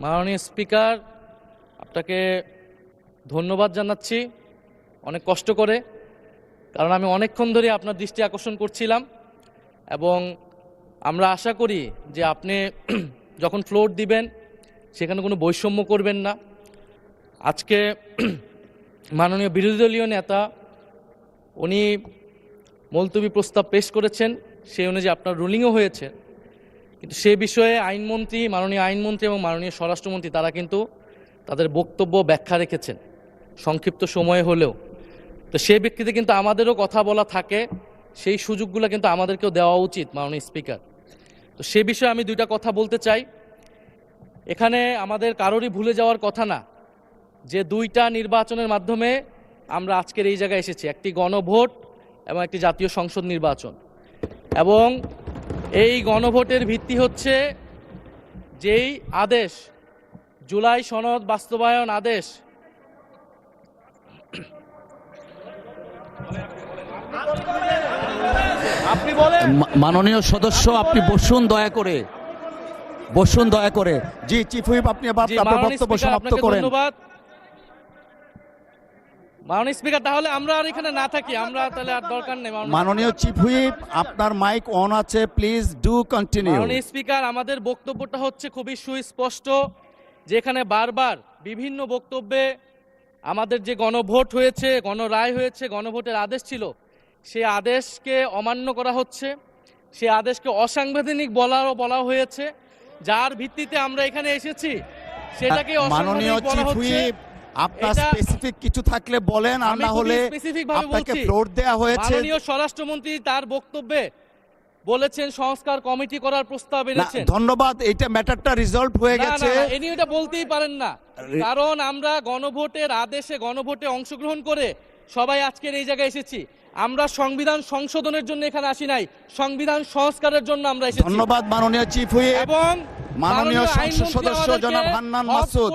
মাননীয় স্পিকার, আপনাকে ধন্যবাদ জানাচ্ছি অনেক কষ্ট করে, কারণ আমি অনেকক্ষণ ধরে আপনার দৃষ্টি আকর্ষণ করছিলাম এবং আমরা আশা করি যে আপনি যখন ফ্লোর দিবেন সেখানে কোনো বৈষম্য করবেন না। আজকে মাননীয় বিরোধী দলীয় নেতা উনি মুলতবি প্রস্তাব পেশ করেছেন, সেই অনুযায়ী আপনার রুলিংও হয়েছে, কিন্তু সে বিষয়ে আইনমন্ত্রী, মাননীয় আইনমন্ত্রী এবং মাননীয় স্বরাষ্ট্রমন্ত্রী তারা কিন্তু তাদের বক্তব্য ব্যাখ্যা রেখেছেন সংক্ষিপ্ত সময়ে হলেও। তো সেই ব্যক্তিতে কিন্তু আমাদেরও কথা বলা থাকে, সেই সুযোগগুলো কিন্তু আমাদেরকেও দেওয়া উচিত মাননীয় স্পিকার। তো সে বিষয়ে আমি দুইটা কথা বলতে চাই। এখানে আমাদের কারোরই ভুলে যাওয়ার কথা না যে দুইটা নির্বাচনের মাধ্যমে আমরা আজকের এই জায়গায় এসেছি, একটি গণভোট এবং একটি জাতীয় সংসদ নির্বাচন। এবং এই গণভোটের ভিত্তি হচ্ছে যেই আদেশ, জুলাই সনদ বাস্তবায়ন আদেশ, আপনি বলেন। মাননীয় সদস্য, আপনি বসুন দয়া করে, বসুন দয়া করে। জি চিফ হুইপ, আপনি আপনার বক্তব্য সমাপ্ত করেন। ধন্যবাদ মাননীয় স্পিকার। তাহলে আমরা আর এখানে না থাকি, আমরা তাহলে আর দরকার নেই। মাননীয় চিফ হুইপ, আপনার মাইক অন আছে, প্লিজ ডু কন্টিনিউ। মাননীয় স্পিকার, আমাদের বক্তব্যটা হচ্ছে খুবই সুস্পষ্ট, যেখানে বারবার বিভিন্ন বক্তব্যে আমাদের যে গণভোট হয়েছে, গণরায় হয়েছে, গণভোটের আদেশ ছিল, সেই আদেশকে অমান্য করা হচ্ছে, সেই আদেশকে অসাংবিধানিক বলা হয়েছে, যার ভিত্তিতে আমরা এখানে এসেছি সেটাকে মাননীয় অসাংবিধানিক বলা চিফ হচ্ছে। হুইপ, আপনার স্পেসিফিক কিছু থাকলে বলেন, আর না হলে আপনাকে ফ্লোর দেয়া হয়েছে। মাননীয় স্বরাষ্ট্রমন্ত্রী তার বক্তব্যে বলেছেন সংস্কার কমিটি করার প্রস্তাব এনেছেন। ধন্যবাদ, এইটা ম্যাটারটা রিজলভ হয়ে গেছে। ইনি এটা বলতেই পারেন না, কারণ আমরা গণভোটের আদেশে গণভোটে অংশগ্রহণ করে সবাই আজকের এই জায়গায় এসেছি। আমরা সংবিধান সংশোধনের জন্য এখানে আসি নাই, সংবিধান সংস্কারের জন্য আমরা এসেছি। ধন্যবাদ মাননীয় চিফ হুইপ এবং মাননীয় সংসদ সদস্য জনাব হান্নান মাসুদ,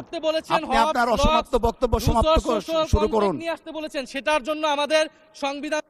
আপনি আপনার অসমাপ্ত বক্তব্য সমাপ্ত শুরু করুন। নিয়ে আসতে বলেছেন, সেটার জন্য আমাদের সংবিধান